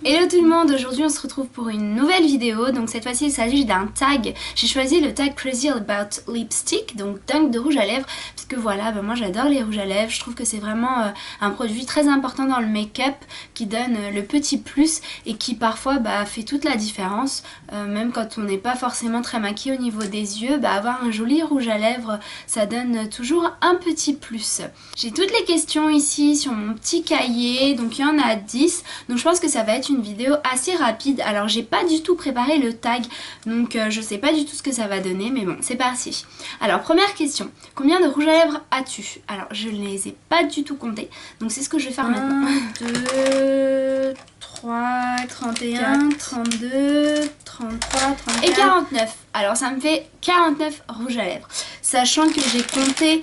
Hello tout le monde, aujourd'hui on se retrouve pour une nouvelle vidéo. Donc cette fois-ci il s'agit d'un tag. J'ai choisi le tag Crazy About Lipstick, donc dingue de rouge à lèvres, parce que voilà, moi j'adore les rouges à lèvres. Je trouve que c'est vraiment un produit très important dans le make-up, qui donne le petit plus et qui parfois fait toute la différence. Même quand on n'est pas forcément très maquillé au niveau des yeux, avoir un joli rouge à lèvres, ça donne toujours un petit plus. J'ai toutes les questions ici sur mon petit cahier, donc il y en a 10, donc je pense que ça va être une vidéo assez rapide. Alors j'ai pas du tout préparé le tag, donc je sais pas du tout ce que ça va donner, mais bon, c'est parti. Alors première question, combien de rouges à lèvres as-tu? Alors je ne les ai pas du tout comptés, donc c'est ce que je vais faire maintenant. 2, 3, 31, 32, 33, 34 et 49. Alors ça me fait 49 rouges à lèvres. Sachant que j'ai compté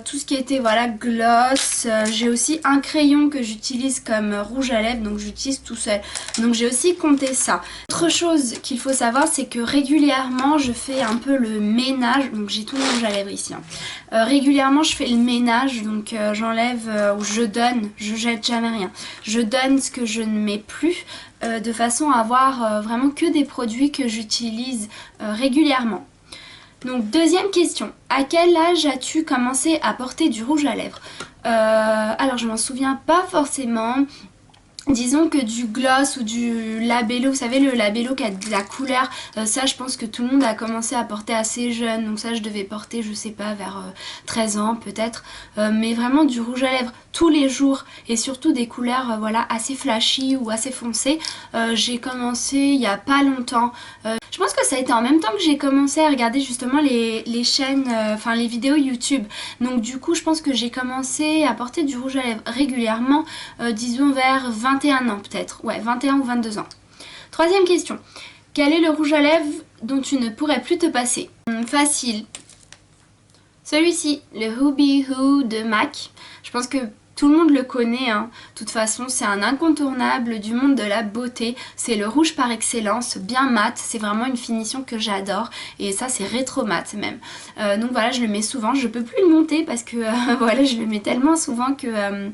tout ce qui était gloss. J'ai aussi un crayon que j'utilise comme rouge à lèvres, donc j'utilise tout seul. Donc j'ai aussi compté ça. Autre chose qu'il faut savoir, c'est que régulièrement je fais un peu le ménage. Donc j'ai tout mon rouge à lèvres ici. Régulièrement je fais le ménage, donc j'enlève ou je donne, je jette jamais rien. Je donne ce que je ne mets plus. De façon à avoir vraiment que des produits que j'utilise régulièrement. Donc deuxième question, à quel âge as-tu commencé à porter du rouge à lèvres? Alors je m'en souviens pas forcément. Disons que du gloss ou du labello, vous savez le labello qui a de la couleur, ça je pense que tout le monde a commencé à porter assez jeune, donc ça je devais porter je sais pas vers 13 ans peut-être, mais vraiment du rouge à lèvres tous les jours et surtout des couleurs assez flashy ou assez foncées, j'ai commencé il y a pas longtemps. Je pense que ça a été en même temps que j'ai commencé à regarder justement les chaînes, les vidéos YouTube. Donc du coup je pense que j'ai commencé à porter du rouge à lèvres régulièrement, disons vers 21 ans peut-être. Ouais, 21 ou 22 ans. Troisième question. Quel est le rouge à lèvres dont tu ne pourrais plus te passer? Facile. Celui-ci, le Ruby Woo de MAC. Je pense que tout le monde le connaît, hein. De toute façon c'est un incontournable du monde de la beauté, c'est le rouge par excellence, bien mat, c'est vraiment une finition que j'adore et ça c'est rétro mat même. Donc voilà, je le mets souvent, je peux plus le monter parce que je le mets tellement souvent que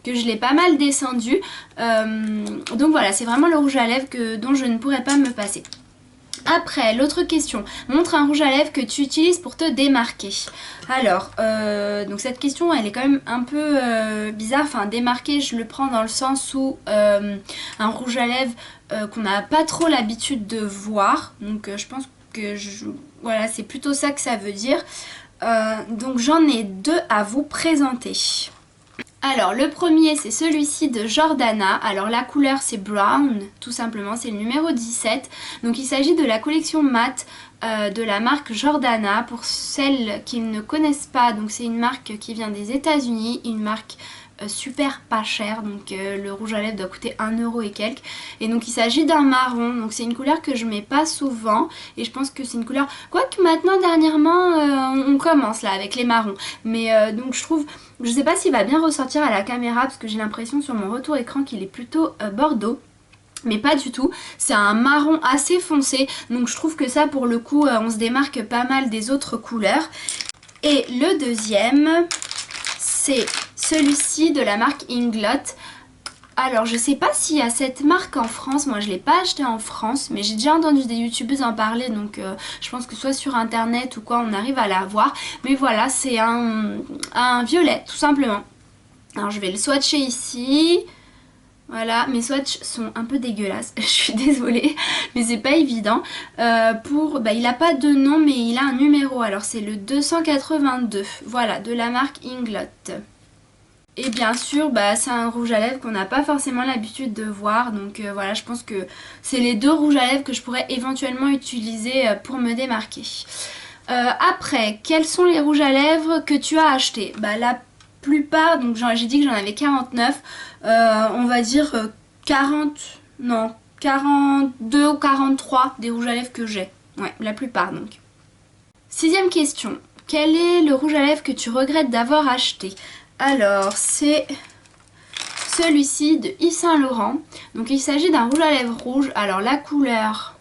je l'ai pas mal descendu. Donc voilà, c'est vraiment le rouge à lèvres dont je ne pourrais pas me passer. Après, l'autre question, montre un rouge à lèvres que tu utilises pour te démarquer. Alors, donc cette question elle est quand même un peu bizarre, démarquer je le prends dans le sens où un rouge à lèvres qu'on n'a pas trop l'habitude de voir, donc je pense que c'est plutôt ça que ça veut dire. Donc j'en ai deux à vous présenter. Alors le premier c'est celui-ci de Jordana, alors la couleur c'est brown tout simplement, c'est le numéro 17, donc il s'agit de la collection mat de la marque Jordana. Pour celles qui ne connaissent pas, donc c'est une marque qui vient des États-Unis, une marque super pas cher, donc le rouge à lèvres doit coûter 1 euro et quelques, et donc il s'agit d'un marron, donc c'est une couleur que je mets pas souvent et je pense que c'est une couleur, quoique maintenant dernièrement on commence là avec les marrons, mais donc je trouve, je sais pas s'il va bien ressortir à la caméra parce que j'ai l'impression sur mon retour écran qu'il est plutôt bordeaux. Mais pas du tout, c'est un marron assez foncé, donc je trouve que ça pour le coup on se démarque pas mal des autres couleurs. Et le deuxième c'est celui-ci de la marque Inglot. Alors je sais pas s'il y a cette marque en France, moi je l'ai pas acheté en France, mais j'ai déjà entendu des youtubeuses en parler, donc je pense que soit sur internet ou quoi on arrive à la voir. Mais voilà, c'est un violet tout simplement. Alors je vais le swatcher ici. Voilà, mes swatchs sont un peu dégueulasses, je suis désolée, mais c'est pas évident. Il a pas de nom, mais il a un numéro, alors c'est le 282, voilà, de la marque Inglot. Et bien sûr, c'est un rouge à lèvres qu'on n'a pas forcément l'habitude de voir, donc voilà, je pense que c'est les deux rouges à lèvres que je pourrais éventuellement utiliser pour me démarquer. Après, quels sont les rouges à lèvres que tu as achetés? La plupart, donc j'ai dit que j'en avais 49, on va dire 42 ou 43 des rouges à lèvres que j'ai. Ouais, la plupart donc. Sixième question, quel est le rouge à lèvres que tu regrettes d'avoir acheté? Alors c'est celui-ci de Yves Saint Laurent. Donc il s'agit d'un rouge à lèvres rouge. Alors la couleur,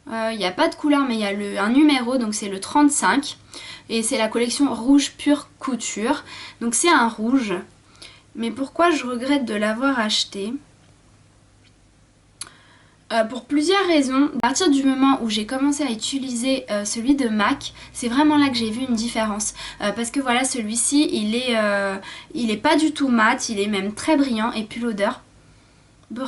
il n'y a pas de couleur mais il y a un numéro, donc c'est le 35. Et c'est la collection rouge pure couture. Donc c'est un rouge. Mais pourquoi je regrette de l'avoir acheté? Pour plusieurs raisons. À partir du moment où j'ai commencé à utiliser celui de MAC, c'est vraiment là que j'ai vu une différence. Parce que voilà, celui-ci, il est pas du tout mat, il est même très brillant. Et puis l'odeur, bon.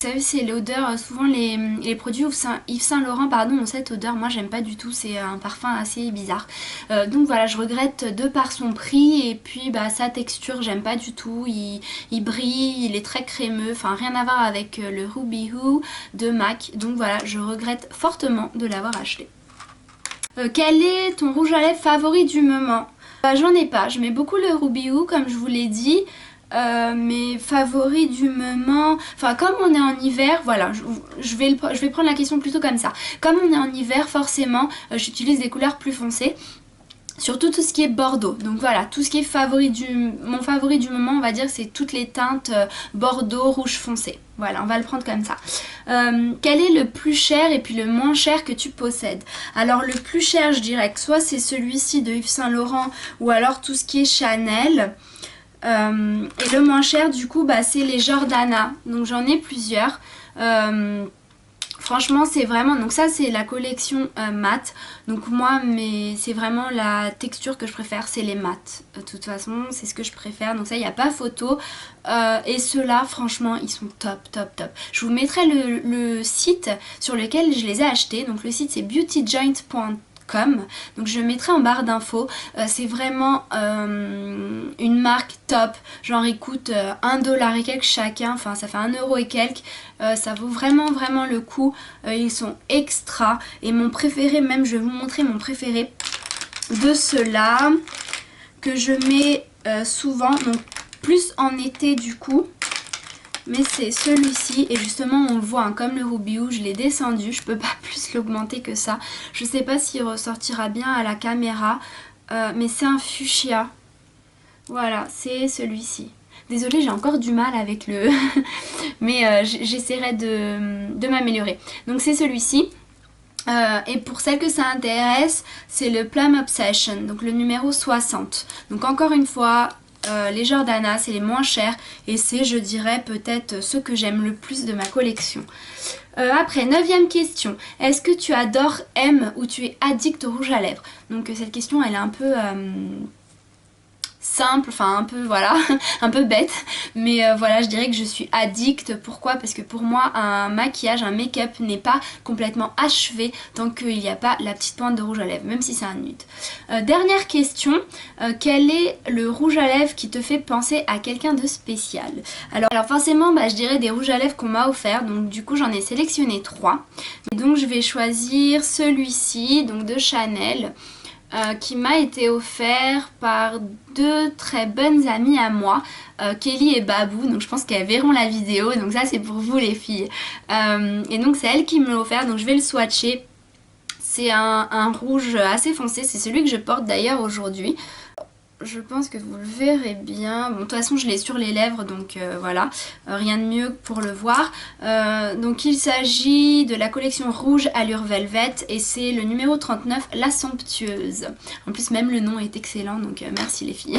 Vous savez, c'est l'odeur, souvent les produits Yves Saint Laurent ont cette odeur, moi j'aime pas du tout, c'est un parfum assez bizarre. Donc voilà, je regrette de par son prix et puis bah, sa texture, j'aime pas du tout, il brille, il est très crémeux, enfin rien à voir avec le Ruby Woo de MAC. Donc voilà, je regrette fortement de l'avoir acheté. Quel est ton rouge à lèvres favori du moment? J'en ai pas, je mets beaucoup le Ruby Woo comme je vous l'ai dit. Mes favoris du moment, enfin comme on est en hiver, voilà, je vais prendre la question plutôt comme ça. Comme on est en hiver, forcément, j'utilise des couleurs plus foncées. Surtout tout ce qui est bordeaux. Donc voilà, tout ce qui est mon favori du moment, on va dire, c'est toutes les teintes bordeaux, rouge foncé. Voilà, on va le prendre comme ça. Quel est le plus cher et puis le moins cher que tu possèdes? Alors le plus cher, je dirais que soit c'est celui-ci de Yves Saint Laurent ou alors tout ce qui est Chanel. Et le moins cher du coup bah, c'est les Jordana, donc j'en ai plusieurs. Franchement c'est vraiment, donc ça c'est la collection mat, donc moi c'est vraiment la texture que je préfère, c'est les mat. De toute façon c'est ce que je préfère, donc ça il n'y a pas photo. Et ceux-là franchement ils sont top top top. Je vous mettrai le site sur lequel je les ai achetés, donc le site c'est beautyjoint.com. Donc je mettrai en barre d'infos. C'est vraiment une marque top, genre il coûte 1$ et quelques chacun, enfin ça fait 1€ et quelques. Ça vaut vraiment le coup. Ils sont extra et mon préféré, même je vais vous montrer mon préféré de ceux-là que je mets souvent, donc plus en été du coup. Mais c'est celui-ci et justement on le voit hein, comme le Ruby Woo, je l'ai descendu, je peux pas plus l'augmenter que ça. Je sais pas s'il ressortira bien à la caméra, mais c'est un fuchsia. Voilà, c'est celui-ci. Désolée, j'ai encore du mal avec le... mais j'essaierai de m'améliorer. Donc c'est celui-ci. Et pour celle que ça intéresse, c'est le Plum Obsession, donc le numéro 60. Donc encore une fois... les Jordana c'est les moins chers et c'est je dirais peut-être ceux que j'aime le plus de ma collection. Après 9e question, est-ce que tu adores, aimes ou tu es addict au rouge à lèvres? Donc cette question elle est un peu simple, enfin un peu voilà, un peu bête, mais voilà je dirais que je suis addict. Pourquoi? Parce que pour moi un maquillage, un make-up n'est pas complètement achevé tant qu'il n'y a pas la petite pointe de rouge à lèvres, même si c'est un nude. Dernière question, quel est le rouge à lèvres qui te fait penser à quelqu'un de spécial? Alors forcément je dirais des rouges à lèvres qu'on m'a offert, donc du coup j'en ai sélectionné 3. Et donc je vais choisir celui-ci, donc de Chanel. Qui m'a été offert par 2 très bonnes amies à moi, Kelly et Babou, donc je pense qu'elles verront la vidéo, donc ça c'est pour vous les filles. Et donc c'est elles qui me l'ont offert, donc je vais le swatcher. C'est un rouge assez foncé, c'est celui que je porte d'ailleurs aujourd'hui. Je pense que vous le verrez bien. Bon, de toute façon, je l'ai sur les lèvres, donc voilà. Rien de mieux pour le voir. Donc, il s'agit de la collection Rouge Allure Velvet et c'est le numéro 39, La Somptueuse. En plus, même le nom est excellent, donc merci les filles.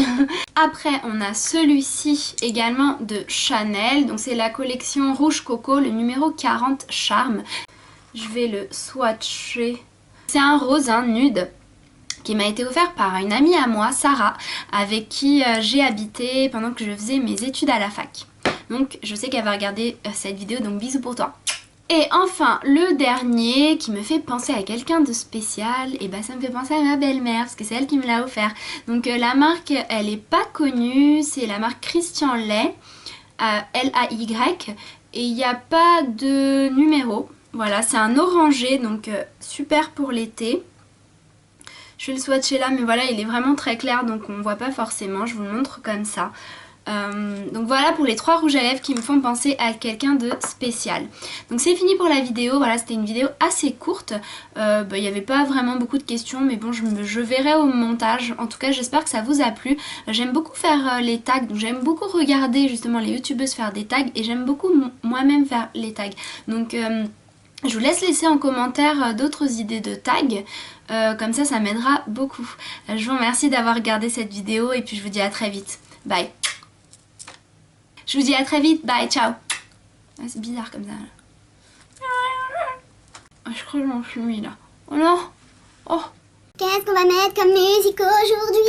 Après, on a celui-ci également de Chanel. Donc, c'est la collection Rouge Coco, le numéro 40, Charme. Je vais le swatcher. C'est un rose, un nude, qui m'a été offert par une amie à moi, Sarah, avec qui j'ai habité pendant que je faisais mes études à la fac. Donc je sais qu'elle va regarder cette vidéo, donc bisous pour toi. Et enfin, le dernier qui me fait penser à quelqu'un de spécial, et bah ça me fait penser à ma belle-mère, parce que c'est elle qui me l'a offert. Donc la marque, elle est pas connue, c'est la marque Christian Lay, L-A-Y, et il n'y a pas de numéro. Voilà, c'est un orangé, donc super pour l'été. Je vais le swatcher là, mais voilà, il est vraiment très clair, donc on ne voit pas forcément, je vous le montre comme ça. Donc voilà pour les 3 rouges à lèvres qui me font penser à quelqu'un de spécial. Donc c'est fini pour la vidéo, voilà, c'était une vidéo assez courte. Il n'y avait pas vraiment beaucoup de questions, mais bon, je verrai au montage. En tout cas, j'espère que ça vous a plu. J'aime beaucoup faire les tags, donc j'aime beaucoup regarder justement les youtubeuses faire des tags, et j'aime beaucoup moi-même faire les tags. Donc... je vous laisser en commentaire d'autres idées de tags, comme ça m'aidera beaucoup. Je vous remercie d'avoir regardé cette vidéo et puis je vous dis à très vite. Bye! Je vous dis à très vite, bye, ciao. Ah, c'est bizarre comme ça. Ah, je crois que j'en suis mis là. Oh non. Oh. Qu'est-ce qu'on va mettre comme musique aujourd'hui?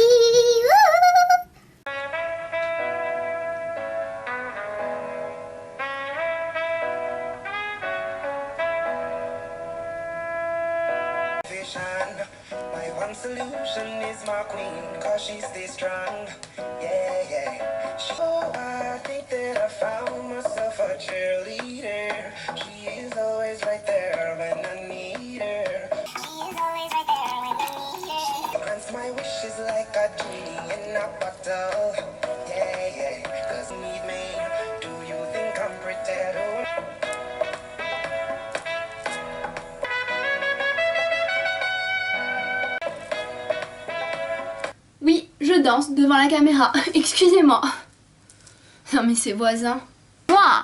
My one solution is my queen, cause she stays strong. Yeah, yeah. Oh, I think that I found myself a cheerleader. She is always right there when I need her. She is always right there when I need her. Grants my wishes like a genie in a bottle. Yeah, yeah. Cause need me. Do you think I'm pretty? Oui, je danse devant la caméra. Excusez-moi. Non mais c'est voisin. Moi